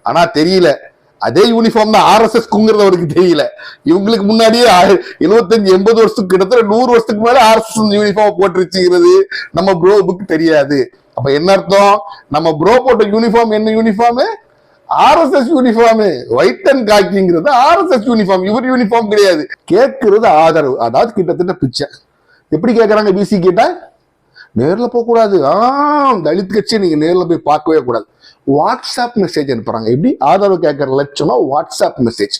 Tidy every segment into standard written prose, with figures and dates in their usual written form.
ஆனா தெரியல அதே யூனிஃபார்ம் தான் RSS அவருக்கு தெரியல. இவங்களுக்கு முன்னாடியே 75-80 வருஷத்துக்கு கிட்டத்தட்ட 100 வருஷத்துக்கு மேல RSS யூனிஃபார்ம் போட்டுருச்சுங்கிறது நம்ம ப்ரோவுக்கு தெரியாது. அப்ப என்ன அர்த்தம்? நம்ம ப்ரோ போட்ட யூனிஃபார்ம் என்ன uniform? RSS uniform. White and காக்கிங்கிறது RSS யூனிஃபார்ம், இவர் யூனிஃபார்ம் கிடையாது. கேட்கறது ஆதரவு, அதாவது கிட்டத்தட்ட பிச்சை. எப்படி கேட்கறாங்க பிசி கேட்டா? நேரில் போகக்கூடாது. தலித் கட்சியை நீங்க நேரில் போய் பார்க்கவே கூடாது. வாட்ஸ்அப் மெசேஜ் அனுப்புறாங்க. எப்படி ஆதரவு கேட்கற லட்சணம் வாட்ஸ்அப் மெசேஜ்.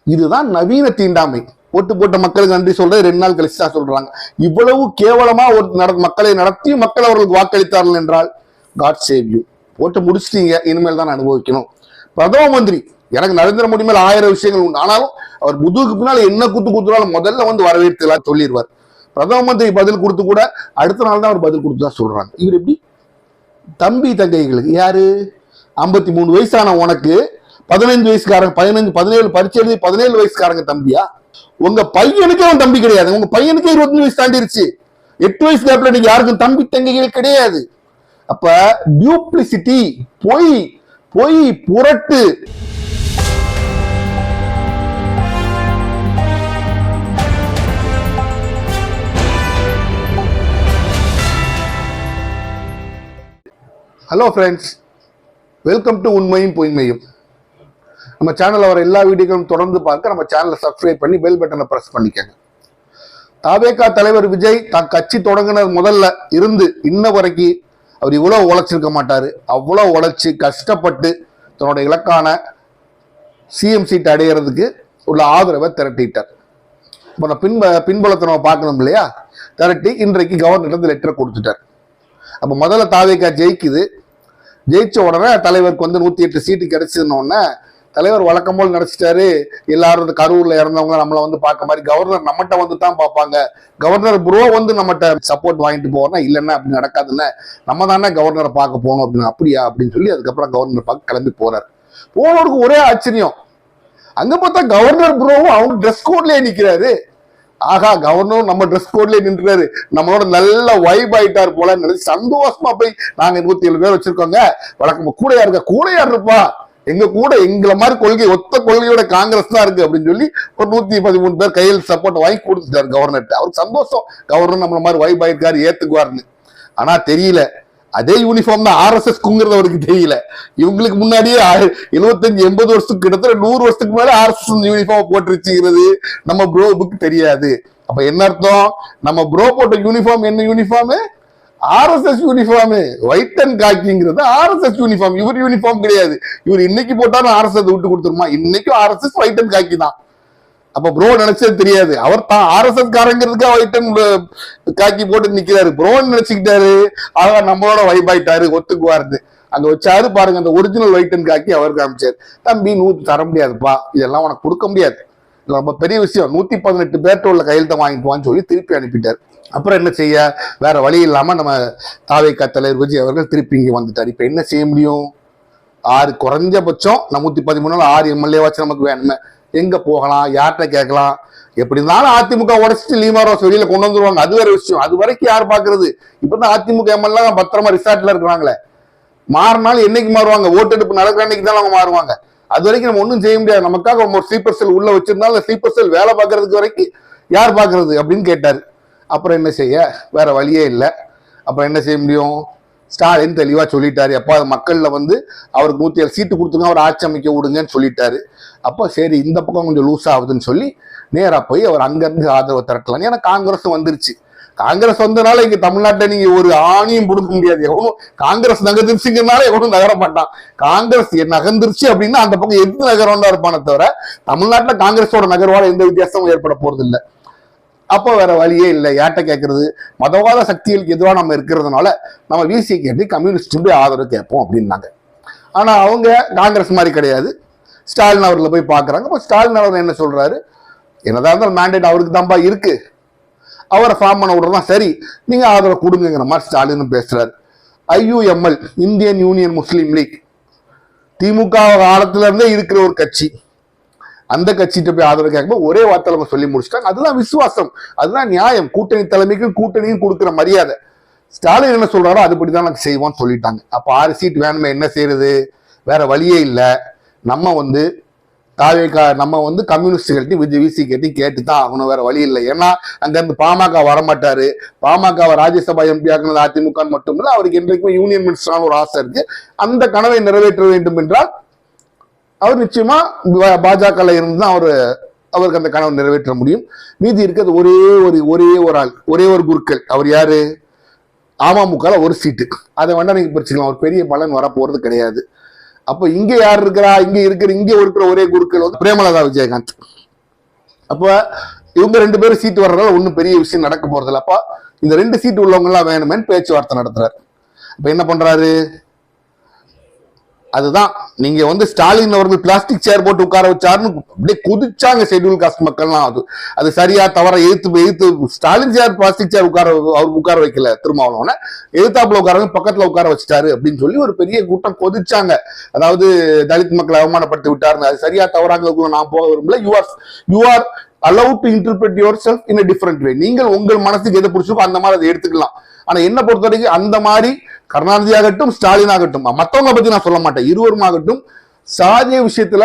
இதுதான் நவீன தீண்டாமை. ஓட்டு போட்ட மக்களுக்கு நன்றி சொல்றது 2 நாள் கழிச்சு தான் சொல்றாங்க. இவ்வளவு கேவலமா ஒரு மக்களை நடத்தி மக்கள் அவர்களுக்கு வாக்களித்தார்கள் என்றால் காட் சேவ் யூ. ஓட்டு முடிச்சிட்டீங்க, இனிமேல் தான் அனுபவிக்கணும். பிரதம மந்திரி, எனக்கு நரேந்திர மோடி மேல 1000 விஷயங்கள் உண்டு, ஆனாலும் அவர் முதுகுக்கு பின்னால் என்ன குத்துனாலும் முதல்ல வந்து வரவேற்று சொல்லிடுவார். பிரதம மந்திரி பதில் கொடுத்து கூட அடுத்த நாள் தான் அவர் பதில் கொடுத்து தான் சொல்றாங்க. இவர் எப்படி? தம்பி தங்கைகளுக்கு யாரு 53 வயசான உனக்கு 15 வயசுக்காரங்க 17 பரீட்சை எழுதி 17 வயசுக்காரங்க தம்பியா? உங்க பையனுக்கே அவன் தம்பி கிடையாது. உங்க பையனுக்கே 25 வயசு தாண்டிருச்சு. 8 வயசு கேப்ல நீங்க யாருக்கும் தம்பி தங்கைகள் கிடையாது. அப்ப டியூப்ளிசிட்டி, பொய் பொய் புரட்டு. ஹலோ ஃப்ரெண்ட்ஸ், வெல்கம் டு உண்மையும் பொய்மையும். நம்ம சேனல்ல வர எல்லா வீடியோக்களும் தொடர்ந்து பார்க்க நம்ம சேனலை சப்ஸ்கிரைப் பண்ணி பெல் பட்டனை பிரஸ் பண்ணிக்கங்க. தவேகா தலைவர் விஜய் தான் கட்சி தொடங்கினது முதல்ல இருந்து இன்ன வரைக்கும் அவர் இவ்வளவு உழைச்சிருக்க மாட்டாரு. அவ்வளவு உழைச்சு கஷ்டப்பட்டு தன்னோட இலக்கான சிஎம் சீட் அடைகிறதுக்கு உள்ள ஆதரவை திரட்டிட்டார். இப்போ பின்புலத்தை நம்ம பார்க்கணும் இல்லையா? திரட்டி இன்றைக்கு கவர்னருக்கு லெட்டர் கொடுத்துட்டார். அப்ப முதல்ல தாவேகா ஜெயிக்குது. ஜெயிச்ச உடனே தலைவருக்கு வந்து 108 சீட்டு கிடைச்சதுன்னு தலைவர் வழக்கம் போல் நினைச்சிட்டாரு. எல்லாரும் கரூர்ல இறந்தவங்க நம்மளை வந்து பார்க்க மாதிரி கவர்னர் நம்மகிட்ட வந்து தான் பார்ப்பாங்க. கவர்னர் ப்ரோ வந்து நம்மகிட்ட சப்போர்ட் வாங்கிட்டு போறோம்னா இல்லைன்னா அப்படி நடக்காதுன்னு நம்ம தானே கவர்னரை பார்க்க போகணும் அப்படின்னு. அப்படியா அப்படின்னு சொல்லி அதுக்கப்புறம் கவர்னர் பார்க்க கிளம்பி போறாரு. போனவருக்கு ஒரே ஆச்சரியம், அங்க பார்த்தா கவர்னர் ப்ரோவும் அவங்க ட்ரெஸ் கோட்லயே நிக்கிறாரு. ஆகா, கவர்னரும் நம்ம ட்ரெஸ் கோட்லயே நின்றுறாரு, நம்மளோட நல்ல வைப் ஆயிட்டாரு போல நினைச்சு சந்தோஷமா போய் நாங்க 107 பேர் வச்சிருக்கோங்க, வழக்கம் கூட யார் இருப்பா, எங்க கூட எங்களை மாதிரி கொள்கை ஒத்த கொள்கையோட காங்கிரஸ் தான் இருக்கு அப்படின்னு சொல்லி ஒரு 113 பேர் கையில் சப்போர்ட் வாங்கி கொடுத்துட்டாரு கவர்னர்கிட்ட. அவருக்கு சந்தோஷம், கவர்னர் நம்மள மாதிரி வைப் ஆயிருக்காரு, ஏத்துக்குவாருன்னு. ஆனா தெரியல அதே யூனிஃபார்ம் தான் RSS அவருக்கு தெரியல. இவங்களுக்கு முன்னாடியே 75-80 வருஷத்துக்கு கிட்டத்தட்ட 100 வருஷத்துக்கு மேல RSS யூனிஃபார்ம் போட்டுருச்சுங்கிறது நம்ம ப்ரோவுக்கு தெரியாது. அப்ப என்ன அர்த்தம்? நம்ம ப்ரோ போட்ட யூனிஃபார்ம் என்ன uniform? RSS uniform. White and காக்கிங்கிறது RSS யூனிஃபார்ம், இவர் யூனிஃபார்ம் கிடையாது. இவர் இன்னைக்கு போட்டாலும் RSS விட்டு கொடுத்துருமா? இன்னைக்கும் RSS ஒயிட் அண்ட் காக்கி தான். அப்ப ப்ரோ நினைச்சது தெரியாது, அவர் தான் RSS காரங்கிறதுக்கு ஒயிட் அண்ட் காக்கி போட்டு நிக்கிறாரு. ப்ரோன்னு நினைச்சுக்கிட்டாரு, ஆக நம்மளோட வைப் ஆயிட்டாரு, ஒத்துக்குவாரு. அங்க வச்சாரு பாருங்க, அந்த ஒரிஜினல் ஒயிட் அண்ட் காக்கி அவர் காமிச்சாரு. தம்பி 100 தர முடியாதுப்பா, இதெல்லாம் உனக்கு கொடுக்க முடியாது, ரொம்ப பெரிய விஷயம், 118 பேர்ட்ட உள்ள கையெழுத்தை வாங்கிக்குவான்னு சொல்லி திருப்பி அனுப்பிட்டாரு. அப்புறம் என்ன செய்ய, வேற வழி இல்லாம நம்ம தாவேகா தலைவர் விஜய் அவர்கள் திருப்பி இங்க வந்துட்டாரு. இப்ப என்ன செய்ய முடியும்? 6 குறைஞ்சபட்சம் 113 6 MLA வாச்சு நமக்கு வேணுமே. எங்க போகலாம், யார்கிட்ட கேட்கலாம்? எப்படி இருந்தாலும் அதிமுக உடைச்சிட்டு லீமாரோஸ் வெளியில கொண்டு வந்துருவாங்க, அது வேற விஷயம். அது வரைக்கும் யார் பாக்குறது? இப்பதான் அதிமுக MLA பத்திரமா ரிசார்ட்ல இருக்கிறாங்களே. மாறினாலும் என்னைக்கு மாறுவாங்க? ஓட்டெடுப்பு நடக்கிற அன்னைக்கு தான் அவங்க மாறுவாங்க. அது வரைக்கும் நம்ம ஒன்றும் செய்ய முடியாது. நமக்காக ஒரு ஸ்லீப்பர் செல் உள்ள வச்சிருந்தாலும் ஸ்லீப்பர் செல் வேலை பார்க்கறதுக்கு வரைக்கும் யார் பாக்குறது அப்படின்னு கேட்டாரு. அப்புறம் என்ன செய்ய, வேற வழியே இல்லை. அப்புறம் என்ன செய்ய முடியும்? ஸ்டாலின் தெளிவா சொல்லிட்டாரு, அப்போ மக்கள்ல வந்து அவருக்கு 107 சீட்டு கொடுத்துங்க, அவர் ஆட்சி அமைக்க விடுங்கன்னு சொல்லிட்டாரு. அப்போ சரி, இந்த பக்கம் கொஞ்சம் லூஸ் ஆகுதுன்னு சொல்லி நேரா போய் அவர் அங்கிருந்து ஆதரவு திரட்டலாம். ஏன்னா காங்கிரஸ் வந்துருச்சு. காங்கிரஸ் வந்ததுனால இங்க தமிழ்நாட்டில் நீங்க ஒரு ஆணியும் கொடுக்க முடியாது. எவனும் காங்கிரஸ் நகர்ந்துருச்சுங்கிறதுனால எவனும் நகர மாட்டான். காங்கிரஸ் நகர்ந்துருச்சு அப்படின்னா அந்த பக்கம் எது நகரம் தான் இருப்பானே தவிர தமிழ்நாட்டுல காங்கிரஸோட நகர்வால எந்த வித்தியாசமும் ஏற்பட போறது இல்லை. அப்போ வேற வழியே இல்லை, யார்கிட்ட கேட்கறது? மதவாத சக்திகளுக்கு எதுவாக நம்ம இருக்கிறதுனால நம்ம விசியை கேட்டு கம்யூனிஸ்ட் ஆதரவு கேட்போம் அப்படின்னாங்க. ஆனா அவங்க காங்கிரஸ் மாதிரி கிடையாது. ஸ்டாலின் அவர்களை போய் பாக்குறாங்க. இப்போ ஸ்டாலின் அவர் என்ன சொல்றாரு? என்னதான் இருந்தாலும் மேண்டேட் அவருக்கு தான்ப்பா இருக்கு, அவரை ஃபார்ம் பண்ண விடுறதா சரி, நீங்க ஆதரவு கொடுங்கிற மாதிரி ஸ்டாலின் பேசுறாரு. IUML, இந்தியன் யூனியன் முஸ்லீம் லீக், திமுக காலத்துல இருந்தே இருக்கிற ஒரு கட்சி. அந்த கட்சிகிட்ட போய் ஆதரவு கேட்கும்போது ஒரே வார்த்தை அவங்க சொல்லி முடிச்சிட்டாங்க. அதுதான் விசுவாசம், அதுதான் நியாயம். கூட்டணி தலைமைக்கும் கூட்டணியும் கொடுக்குற மரியாதை. ஸ்டாலின் என்ன சொல்றாரோ அதுபடிதான் எனக்கு செய்வோம்னு சொல்லிட்டாங்க. அப்ப 6 சீட் வேணுமே, என்ன செய்யறது? வேற வழியே இல்லை. நம்ம வந்து நம்ம வந்து கம்யூனிஸ்டுகள்ட்டி விசி கேட்டு தான் ஆகணும், வேற வழி இல்லை. ஏன்னா அங்க இருந்து பாமக வரமாட்டாரு. பாமக ராஜ்யசபா எம்பி ஆக்குனது அதிமுக மட்டும் இல்லை, அவருக்கு என்றைக்குமே யூனியன் மினிஸ்டரான ஒரு ஆசை இருக்கு. அந்த கனவை நிறைவேற்ற வேண்டும் என்றால் அவர் நிச்சயமா பாஜக இருந்து தான் அவருக்கு அந்த கனவை நிறைவேற்ற முடியும். மீதி இருக்கிறது ஒரே ஒரு ஆள், ஒரே ஒரு குருக்கள். அவர் யாரு? அமமுக ஒரு சீட்டு. அதை வேண்டாம் நீங்க பிரிச்சுக்கலாம், ஒரு பெரிய பலன் வரப்போறது கிடையாது. அப்ப இங்க யார் இருக்கிறா? இங்க இருக்கிற ஒரே குருக்கள் வந்து பிரேமலதா விஜயகாந்த். அப்ப இவங்க 2 பேரும் சீட்டு வர்றதால ஒன்னும் பெரிய விஷயம் நடக்க போறது இல்லை. அப்ப இந்த 2 சீட்டு உள்ளவங்க எல்லாம் வேணுமேன்னு பேச்சுவார்த்தை நடத்துறாரு. அப்ப என்ன பண்றாரு? அதுதான் நீங்க வந்து ஸ்டாலின் அவர்கள் பிளாஸ்டிக் சேர் போட்டு உட்கார வச்சாருன்னு அப்படியே குதிச்சாங்க ஷெட்யூல் காஸ்ட் மக்கள்லாம். அது சரியா தவற எதிர்த்து ஸ்டாலின் சேர் பிளாஸ்டிக் சேர் அவர் உட்கார வைக்கல, திருமாவளவனை எதிர்த்தாப்புல உட்கார பக்கத்துல உட்கார வச்சுட்டாரு அப்படின்னு சொல்லி ஒரு பெரிய கூட்டம் கொதிச்சாங்க. அதாவது தலித் மக்களை அவமானப்படுத்தி விட்டாருன்னு. அது சரியா தவறாங்க நான் போக விரும்பல. You are allowed to interpret yourself in a different way. நீங்கள் உங்கள் மனசுக்கு எதை பிடிச்சிருக்கோ அந்த மாதிரி அதை எடுத்துக்கலாம். ஆனா என்ன பொறுத்த வரைக்கும் அந்த மாதிரி கருணாநிதி ஆகட்டும், ஸ்டாலின் ஆகட்டும், மத்தவங்க பத்தி நான் சொல்ல மாட்டேன், இருவரும் ஆகட்டும் சாதிய விஷயத்துல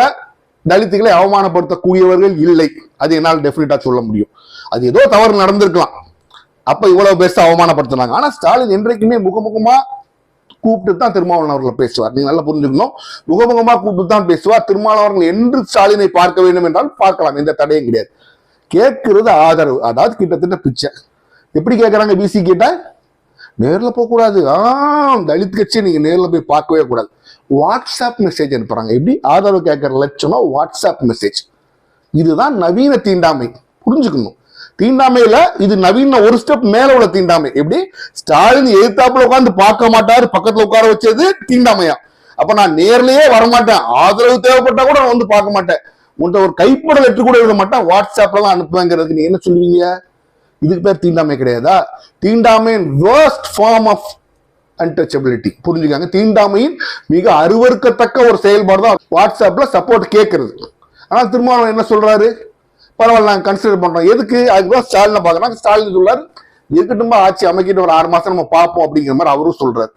தலித்துகளை அவமானப்படுத்தக்கூடியவர்கள் இல்லை. அது என்னால் டெஃபினட்டா சொல்ல முடியும். அது ஏதோ தவறு நடந்திருக்கலாம், அப்ப இவ்வளவு பேச அவமானப்படுத்தினாங்க. ஆனா ஸ்டாலின் என்றைக்குமே முகமுகமா கூப்பிட்டு தான் திருமாவளவன் அவர்களை பேசுவார். நீங்க நல்லா புரிஞ்சுக்கணும், முகமுகமா கூப்பிட்டு தான் பேசுவார். திருமாவளவன் என்று ஸ்டாலினை பார்க்க வேண்டும் என்றால் பார்க்கலாம், எந்த தடையும் கிடையாது. கேட்கிறது ஆதரவு, அதாவது கிட்டத்தட்ட பிச்சை. எப்படி கேட்கறாங்க? பிசி கேட்டா நேரில் போகக்கூடாது, தலித் கட்சியை நீங்க நேரில் போய் பார்க்கவே கூடாது, வாட்ஸ்அப் மெசேஜ் அனுப்புறாங்க. எப்படி ஆதரவு கேட்கற லட்சணம் வாட்ஸ்அப் மெசேஜ். இதுதான் நவீன தீண்டாமை, புரிஞ்சுக்கணும். தீண்டாமையில இது நவீன ஒரு ஸ்டெப் மேல உள்ள தீண்டாமை. எப்படி ஸ்டாலின் எதிர்த்தாப்புல உட்காந்து பார்க்க மாட்டாரு, பக்கத்துல உட்கார வச்சது தீண்டாமையா? அப்ப நான் நேர்லயே வரமாட்டேன், ஆதரவு தேவைப்பட்டா கூட நான் வந்து பார்க்க மாட்டேன், உன்ட்ட ஒரு கைப்பட லெட்டர் கூட எழுத மாட்டேன், வாட்ஸ்அப்ல தான் அனுப்புவேங்கிறதுக்கு நீ என்ன சொல்லுவீங்க? இதுக்கு பேர் தீண்டாமை கிடையாதா? தீண்டாமையின் வேர்ஸ்ட் ஃபார்ம் ஆஃப் அன்டச்சபிலிட்டி, புரிஞ்சுக்காங்க. தீண்டாமையின் மிக அருவருக்கத்தக்க ஒரு செயல்பாடு தான் வாட்ஸ்அப்ல சப்போர்ட் கேட்கறது. ஆனா திருமாவளவன் என்ன சொல்றாரு? பரவாயில்ல நாங்க கன்சிடர் பண்றோம். எதுக்கு? அதுக்குதான் ஸ்டாலினை பாக்குறாங்க. ஸ்டாலின் சொல்றாரு இருக்கட்டும் ஆட்சி அமைக்கிட்டு ஒரு 6 மாசம் நம்ம பார்ப்போம் அப்படிங்கிற மாதிரி அவரும் சொல்றாரு.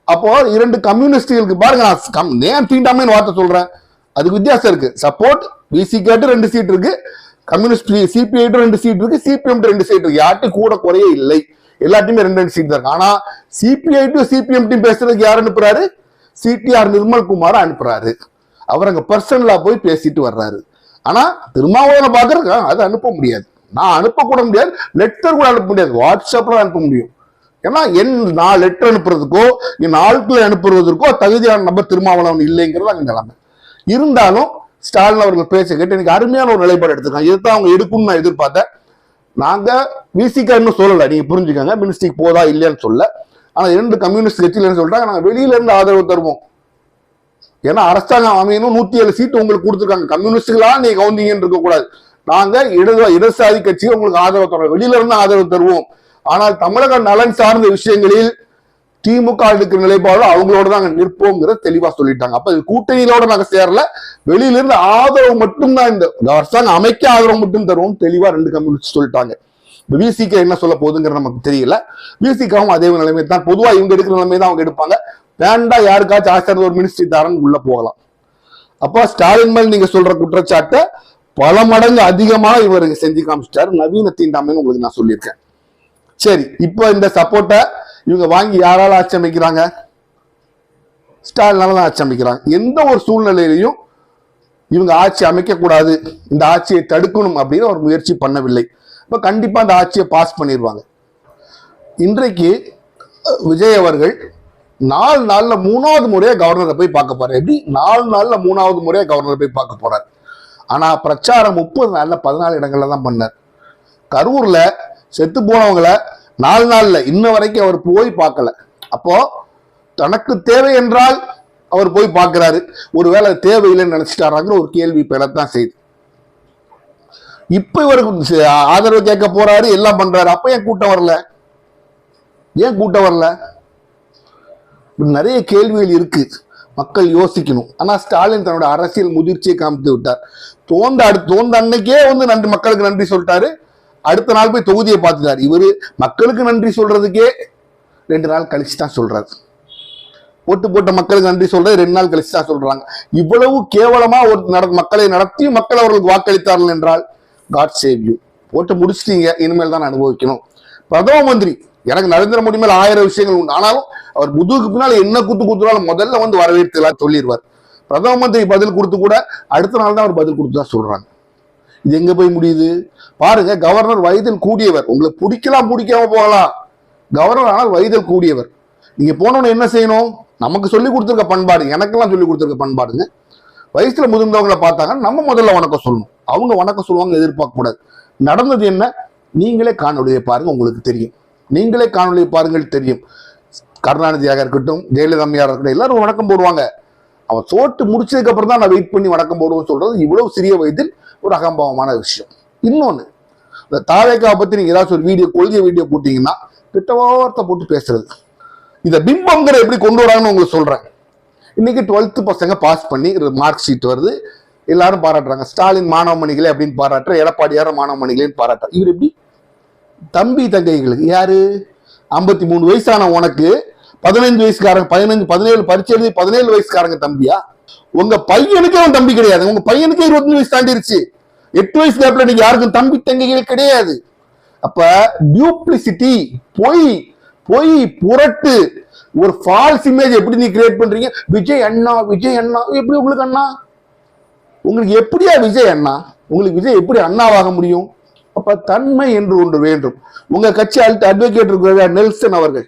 அப்போ 2 கம்யூனிஸ்டுகளுக்கு பாருங்க, நான் ஏன் தீண்டாமைன்னு வார்த்தை சொல்றேன், அதுக்கு வித்தியாசம் இருக்கு. சப்போர்ட் விசிக்கு 2 சீட் இருக்கு, கம்யூனிஸ்ட் சிபிஐ 2 சீட் இருக்கு, சிபிஎம் 2 சீட் இருக்கு. யார்ட்டும் கூட குறைய இல்லை, எல்லாத்தையுமே 2 சீட் தான் இருக்கு. ஆனா சிபிஐ சிபிஎம் பேசுறதுக்கு யார் அனுப்புறாரு? சிடிஆர் நிர்மல்குமார் அனுப்புறாரு. அவர் அங்க பர்சனலா போய் பேசிட்டு வர்றாரு. ஆனா திருமாவளவனை பாக்குறதுக்கு அதை அனுப்ப முடியாது, நான் அனுப்ப கூட முடியாது, லெட்டர் கூட அனுப்ப முடியாது, வாட்ஸ்அப்ல அனுப்ப முடியும். ஏன்னா நான் லெட்டர் அனுப்புறதுக்கோ என் ஆட்களை அனுப்புறதுக்கோ தகுதியான நபர் திருமாவளவன் இல்லைங்கிறது அங்க நிலைமை. இருந்தாலும் ஸ்டாலின் அவர்கள் பேச கேட்டு எனக்கு அருமையான ஒரு நிலைப்பாடு எடுத்துருக்காங்க. இதுதான் அவங்க எடுக்கணும்னு நான் எதிர்பார்த்தேன். நாங்க விசிகான்னு சொல்லல, நீங்க புரிஞ்சுக்கோங்க, மினிஸ்ட்ரிக்கு போதா இல்லையான்னு சொல்ல. ஆனா 2 கம்யூனிஸ்ட் கட்சியில சொல்றாங்க நாங்க வெளியில இருந்து ஆதரவு தருவோம். ஏன்னா அரசாங்கம் அமையணும், 107 சீட்டு உங்களுக்கு கொடுத்துருக்காங்க, கம்யூனிஸ்டுகளா நீங்க கவுந்தீங்கன்னு இருக்க கூடாது. நாங்க இடதுசாரி கட்சியை உங்களுக்கு ஆதரவு தருவோம், வெளியில இருந்து ஆதரவு தருவோம். ஆனால் தமிழக நலன் சார்ந்த விஷயங்களில் திமுக எடுக்கிற நிலைப்பாடு அவங்களோட தான் நிற்போங்கிற தெளிவா சொல்லிட்டாங்க. அப்ப கூட்டணியிலோட நாங்க சேரல, வெளியில இருந்து ஆதரவு மட்டும்தான், இந்த அரசாங்கம் அமைக்க ஆதரவு மட்டும் தருவோம் தெளிவா 2 கம்யூனிஸ்ட் சொல்லிட்டாங்க. விசிக என்ன சொல்ல போகுதுங்கிற நமக்கு தெரியல. விசிகாவும் அதே நிலைமை தான், பொதுவா இவங்க எடுக்கிற நிலைமை தான் அவங்க எடுப்பாங்க. வேண்டா யாருக்காச்சும் ஆசிரியர் ஒரு மினிஸ்ட்ரி தரன்னு உள்ள போகலாம். அப்ப ஸ்டாலின் மேல் நீங்க சொல்ற குற்றச்சாட்டை பல மடங்கு அதிகமா இவர் செஞ்சு காமிச்சிட்டாரு. நவீன தீண்டாமைன்னு உங்களுக்கு நான் சொல்லியிருக்கேன். சரி, இப்ப இந்த சப்போர்ட்டை இவங்க வாங்கி யாரால ஆட்சி அமைக்கிறாங்க? ஸ்டாலினால தான் ஆட்சி அமைக்கிறாங்க. எந்த ஒரு சூழ்நிலையிலையும் இவங்க ஆட்சி அமைக்க கூடாது, இந்த ஆட்சியை தடுக்கணும் அப்படின்னு ஒரு முயற்சி பண்ணவில்லை. இப்ப கண்டிப்பா அந்த ஆட்சியை பாஸ் பண்ணிடுவாங்க. இன்றைக்கு விஜய் அவர்கள் 4 நாள்ல 3வது முறையா கவர்னரை போய் பார்க்க போறாரு. எப்படி 4 நாள்ல 3வது முறையா கவர்னரை போய் பார்க்க போறாரு. ஆனா பிரச்சாரம் 30 நாள்ல 14 இடங்கள்ல தான் பண்ணார். கரூர்ல செத்து போனவங்களை 4 நாள்ல இன்ன வரைக்கும் அவர் போய் பார்க்கல. அப்போ தனக்கு தேவை என்றால் அவர் போய் பார்க்கிறாரு, ஒருவேளை தேவையில்லைன்னு நினைச்சிட்டாராங்கிற ஒரு கேள்வி பெறத்தான் செய்யுது. இப்ப இவருக்கு ஆதரவு கேட்க போறாரு, எல்லாம் பண்றாரு. அப்ப ஏன் கூட்டம் வரல? நிறைய கேள்விகள் இருக்கு, மக்கள் யோசிக்கணும். ஆனா ஸ்டாலின் தன்னோட அரசியல் முதிர்ச்சியை காமித்து விட்டார். தோந்த அன்னைக்கே வந்து மக்களுக்கு நன்றி சொல்லிட்டாரு. அடுத்த நாள் போய் தொகுதியை பார்த்துட்டாரு. இவரு மக்களுக்கு நன்றி சொல்றதுக்கே 2 நாள் கழிச்சு தான் சொல்றாரு. ஓட்டு போட்ட மக்களுக்கு நன்றி சொல்றது 2 நாள் கழிச்சு தான் சொல்றாங்க. இவ்வளவு கேவலமா ஒரு மக்களை நடத்தி மக்கள் அவர்களுக்கு வாக்களித்தார்கள் என்றால் காட் சேவ் யூ. போட்டு முடிச்சிட்டீங்க, இனிமேல் தான் அனுபவிக்கணும். பிரதம மந்திரி, எனக்கு நரேந்திர மோடி மேல 1000 விஷயங்கள் உண்டு, ஆனாலும் அவர் முதுகுக்கு பின்னால் என்ன குத்துனாலும் முதல்ல வந்து வரவேற்று சொல்லிடுவார். பிரதம மந்திரி பதில் கொடுத்து கூட அடுத்த நாள் தான் அவர் பதில் கொடுத்து தான் சொல்றாங்க. இது எங்க போய் முடியுது பாருங்க. கவர்னர் வயதில் கூடியவர், உங்களுக்கு பிடிக்கலாம் பிடிக்காம போகலாம், கவர்னர் ஆனால் வயதில் கூடியவர். நீங்க போனோன்னு என்ன செய்யணும்? நமக்கு சொல்லி கொடுத்துருக்க பண்பாடு, எனக்கெல்லாம் சொல்லி கொடுத்துருக்க பண்பாடுங்க. வயசுல முதிர்ந்தவங்களை பார்த்தாங்க நம்ம முதல்ல வணக்கம் சொல்லணும், அவங்க வணக்கம் சொல்லுவாங்க எதிர்பார்க்க கூடாது. நடந்தது என்ன? நீங்களே காணொலியை பாருங்க, உங்களுக்கு தெரியும். நீங்களே காணொலியை பாருங்கள், தெரியும். கருணாநிதியாக இருக்கட்டும், ஜெயலலிதா அம்மையார் இருக்கட்டும், எல்லாரும் வணக்கம் போடுவாங்க. அவன் சோட்டு முடிச்சதுக்கு அப்புறம் தான் நான் வெயிட் பண்ணி வணக்கம் போடுவோம்னு சொல்றது இவ்வளவு சிறிய வயதில் ஒரு அகம்பாவமான விஷயம். இன்னொன்னு, இந்த தாவேக்காவை பத்தி நீங்க ஏதாச்சும் ஒரு வீடியோ, கொள்கை வீடியோ போட்டீங்கன்னா திட்டவார்த்தை போட்டு பேசுறது, இந்த பிம்பங்கிற எப்படி கொண்டு வராங்கன்னு உங்களுக்கு சொல்றேன். இன்னைக்கு 12th பசங்க பாஸ் பண்ணி மார்க் ஷீட் வருது, எல்லாரும் பாராட்டுறாங்க. ஸ்டாலின் மாணவ மணிகளே அப்படின்னு பாராட்டுற, எடப்பாடியார மாணவ மணிகளேன்னு பாராட்டுற. இவர் எப்படி தம்பி தங்கைகளுக்கு? யாரு 53 வயசான உனக்கு 15 வயசுக்காரங்க, 17 பரிச்சை எழுதி 17 வயசுக்காரங்க தம்பியா? உங்க பையனுக்கே அவன் தம்பி கிடையாது. உங்க பையனுக்கே 25 வயசு தாண்டிருச்சு. 8 வயசு கேப்ல நீங்க யாருக்கும் தம்பி தங்கைகள் கிடையாது. அப்ப டியூப்ளிசிட்டி, பொய் பொய் புரட்டு, ஒரு ஃபால்ஸ் இமேஜ் எப்படி நீ கிரியேட் பண்றீங்க? விஜய் அண்ணா, விஜய் அண்ணா. எப்படி உங்களுக்கு அண்ணா? உங்களுக்கு எப்படியா விஜய் அண்ணா? உங்களுக்கு விஜய் எப்படி அண்ணாவாக முடியும்? அப்ப தன்மை என்று ஒன்று வேண்டும். உங்க கட்சி அட்வொகேட் இருக்கிற நெல்சன் அவர்கள்,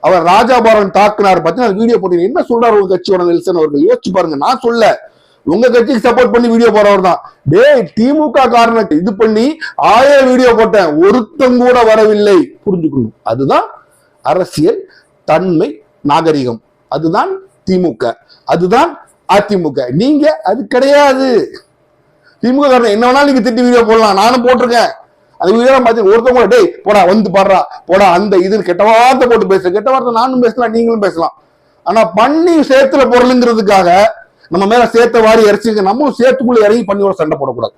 அவர் ராஜாபாரன் தாக்குனார் பார்த்தீங்கன்னா வீடியோ போட்டீங்க. என்ன சொல்றாரு உங்க கட்சியோட நெல்சன் அவர்கள்? யோசிச்சு பாருங்க. நான் சொல்ல, உங்க கட்சிக்கு சப்போர்ட் பண்ணி வீடியோ போறவர் தான். டேய், திமுக காரணத்தை இது பண்ணி 1000 வீடியோ போட்டேன், ஒருத்தம் கூட வரவில்லை. புரிஞ்சுக்கணும். அதுதான் அரசியல், தன்மை, நாகரிகம். அதுதான் திமுக, அதுதான் அதிமுக. நீங்க அது கிடையாது. திமுக காரணம் என்ன வேணாலும் நீங்க திட்டி வீடியோ போடலாம், நானும் போட்டிருக்கேன். அந்த வீடியோ பார்த்து ஒருத்தவங்க டேய் போடா வந்து பாடுறா போடா அந்த இது கெட்ட வார்த்தை போட்டு பேச, கெட்ட வார்த்தை நானும் பேசலாம், நீங்களும் பேசலாம். ஆனா பண்ணி சேர்த்துல பொருளுங்கிறதுக்காக நம்ம மேல சேர்த்த வாரி இறச்சிங்க, நம்மளும் சேர்த்துக்குள்ள இறங்கி பண்ணி ஒரு சண்டை போடக்கூடாது.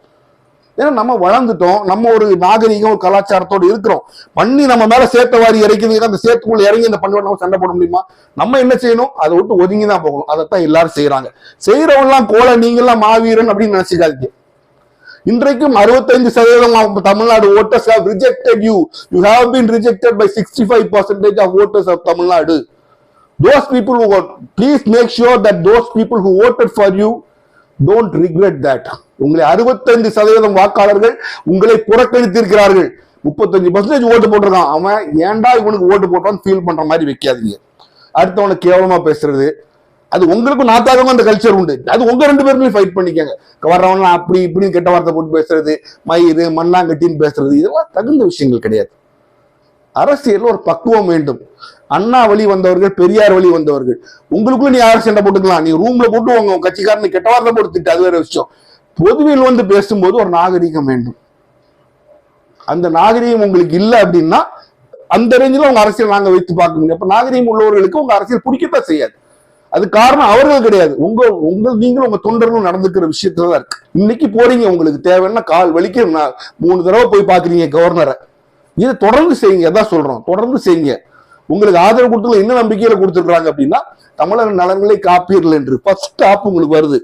ஏன்னா நம்ம வளர்ந்துட்டோம், நம்ம ஒரு நாகரிகம், ஒரு கலாச்சாரத்தோடு இருக்கிறோம். பண்ணி நம்ம மேல சேர்த்த வாரி இறக்கிறதுக்கு அந்த சேர்த்துக்குள்ள இறங்கி இந்த பண்ணியோட நம்ம சண்டை போட முடியுமா? நம்ம என்ன செய்யணும்? அதை விட்டு ஒதுங்கி தான் போகணும். அதைத்தான் எல்லாரும் செய்யறாங்க. செய்யறவங்கலாம் கோல நீங்கெல்லாம் மாவீரன் அப்படின்னு நினைச்சுக்காதீங்க. இன்றைக்கும் 65% Tamil Nadu voters have rejected you. You have been rejected by 65% of voters of Tamil Nadu. Those people who vote, please make sure that those people who voted for you don't regret that. உங்களை 65% வாக்காளர்கள் உங்களை புறக்கணித்திருக்கிறார்கள். 35% ஓட்டு போட்டிருக்கான், அவன் ஏன்டா இவனுக்கு ஓட்டு போட்டான்னு ஃபீல் பண்ற மாதிரி வைக்காதீங்க. அடுத்தவனை கேவலமா பேசுறது, அது உங்களுக்கும் நாத்தாகவும் அந்த கல்ச்சர் உண்டு. அது உங்க 2 பேருமே ஃபைட் பண்ணிக்கங்க. வர்றவங்க அப்படி இப்படி கெட்ட வார்த்தை போட்டு பேசுறது, மயிறு மண்ணாங்கட்டின்னு பேசுறது, இதெல்லாம் தகுந்த விஷயங்கள் கிடையாது. அரசியல் ஒரு பக்குவம் வேண்டும். அண்ணா வழி வந்தவர்கள், பெரியார் வழி வந்தவர்கள், உங்களுக்குள்ள நீ யாரும் சண்டை போட்டுக்கலாம். நீ ரூம்ல போட்டு உங்க கட்சிக்காரன் கெட்ட வார்த்தை போட்டு அது வேற விஷயம். பொதுவில் வந்து பேசும்போது ஒரு நாகரிகம் வேண்டும். அந்த நாகரிகம் உங்களுக்கு இல்லை அப்படின்னா அந்த ரேஞ்சில் உங்க அரசியல் நாங்க வைத்து பார்க்க முடியும். அப்ப நாகரிகம் உள்ளவர்களுக்கு உங்க அரசியல் பிடிக்கத்தான் செய்யாது. அது காரணம் அவர்கள் கிடையாது, நீங்களும் உங்க தொண்டர்களும் நடந்துக்கிற விஷயத்துலதான் இருக்கு. இன்னைக்கு போறீங்க, உங்களுக்கு தேவைன்னா கால் வலிக்க 3 தடவை போய் பாக்குறீங்க கவர்னரை. இதை தொடர்ந்து செய்யுங்க. எதான் சொல்றோம், தொடர்ந்து செய்யுங்க. உங்களுக்கு ஆதரவு கொடுத்து என்ன நம்பிக்கையில கொடுத்துருக்காங்க அப்படின்னா தமிழக நலன்களை காப்பீர்கள் என்று ஃபர்ஸ்ட் ஆப் உங்களுக்கு வருது.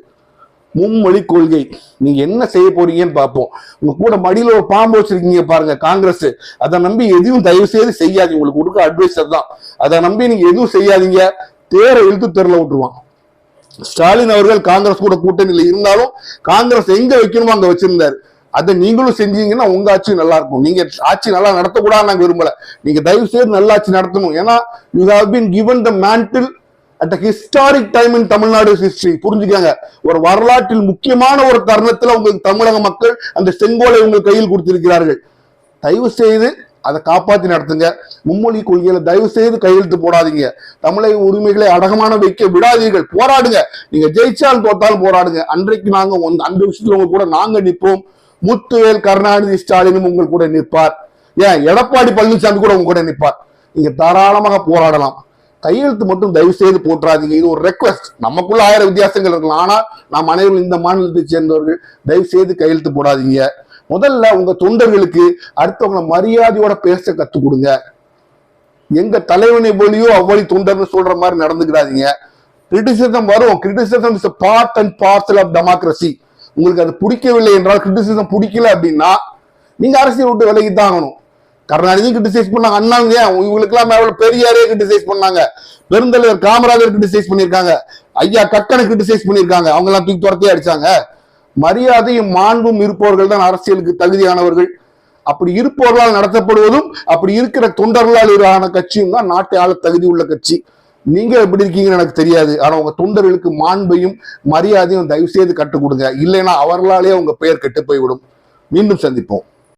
மும்மொழி கொள்கை, நீங்க என்ன செய்ய போறீங்கன்னு பார்ப்போம். உங்க கூட மடியில ஒரு பாம்பு வச்சிருக்கீங்க பாருங்க காங்கிரஸ், அதை நம்பி எதுவும் தயவு செய்து செய்யாதீங்க. உங்களுக்கு கொடுக்க அட்வைஸ் தான். அதை நம்பி நீங்க எதுவும் செய்யாதீங்க. தேரை இழுத்து தெருல விட்டுருவான். ஸ்டாலின் அவர்கள் காங்கிரஸ் கூட கூட்டணியில் இருந்தாலும் காங்கிரஸ் எங்க வைக்கணுமோ அங்க வச்சிருந்தாரு. அதை நீங்களும் செஞ்சீங்கன்னா உங்க ஆட்சி நல்லா இருக்கும். நீங்க ஆட்சி நல்லா நடத்தக்கூடாது நாங்க விரும்பல. நீங்க தயவு செய்து நல்லாட்சி நடத்தணும். ஏன்னா you have been given the mantle at historic time in Tamil Nadu history. புரிஞ்சுக்கங்க, ஒரு வரலாற்றில் முக்கியமான ஒரு தருணத்துல உங்களுக்கு தமிழக மக்கள் அந்த செங்கோலை உங்கள் கையில் கொடுத்திருக்கிறார்கள். தயவு செய்து அதை காப்பாற்றி நடத்துங்க. மும்மொழி கொள்கையில தயவு செய்து கையெழுத்து போடாதீங்க. தமிழக உரிமைகளை அடகமான வைக்க விடாதீர்கள். போராடுங்க. நீங்க ஜெயிச்சாலும் தோத்தாலும் போராடுங்க. அன்றைக்கு நாங்க அந்த விஷயத்துல உங்க கூட நாங்க நிற்போம். முத்துவேல் கருணாநிதி ஸ்டாலினும் உங்கள் கூட நிற்பார். ஏன் எடப்பாடி பழனிசாமி கூட உங்க கூட நிற்பார். நீங்க தாராளமாக போராடலாம். கையெழுத்து மட்டும் தயவு செய்து போட்டுறாதீங்க. இது ஒரு ரெக்வஸ்ட். நமக்குள்ள 1000 வித்தியாசங்கள் இருக்கலாம், ஆனா நாம் அனைவரும் இந்த மாநிலத்தை சேர்ந்தவர்கள். தயவு செய்து கையெழுத்து போடாதீங்க. முதல்ல உங்க தொண்டர்களுக்கு அடுத்தவங்களை மரியாதையோட பேச கத்துக் கொடுங்க. எங்க தலைவனை போலியோ அவ்வளி தொண்டர்னு சொல்ற மாதிரி நடந்துக்கிறாதீங்க. கிரிட்டிசிசம் வரும். Criticism is part and parcel of democracy. உங்களுக்கு அது பிடிக்கவில்லை என்றால், கிரிட்டிசிசம் பிடிக்கல அப்படின்னா நீங்க அரசியல் விட்டு விலகி தான் ஆகணும். கருணாநிதி கிரிட்டிசைஸ் பண்ணாங்க, அண்ணா இவங்களுக்கு எல்லாம் பெரியாரே கிரிட்டிசைஸ் பண்ணாங்க, பெருந்தலைவர் காமராஜர் கிரிட்டிசைஸ் பண்ணிருக்காங்க, ஐயா கக்கனை கிரிட்டிசைஸ் பண்ணிருக்காங்க, அவங்க எல்லாம் தூக்கி துரத்தி அடிச்சாங்க. மரியாதையும் மாண்பும் இருப்பவர்கள் தான் அரசியலுக்கு தகுதியானவர்கள். அப்படி இருப்பவர்களால் நடத்தப்படுவதும் அப்படி இருக்கிற தொண்டர்களால் ஆன கட்சியும் தான் நாட்டை ஆள தகுதி உள்ள கட்சி. நீங்க எப்படி இருக்கீங்கன்னு எனக்கு தெரியாது. ஆனா உங்க தொண்டர்களுக்கு மாண்பையும் மரியாதையும் தயவு செய்து கற்றுக் கொடுங்க. இல்லைன்னா அவர்களாலே உங்க பெயர் கெட்டு போய்விடும். மீண்டும் சந்திப்போம்.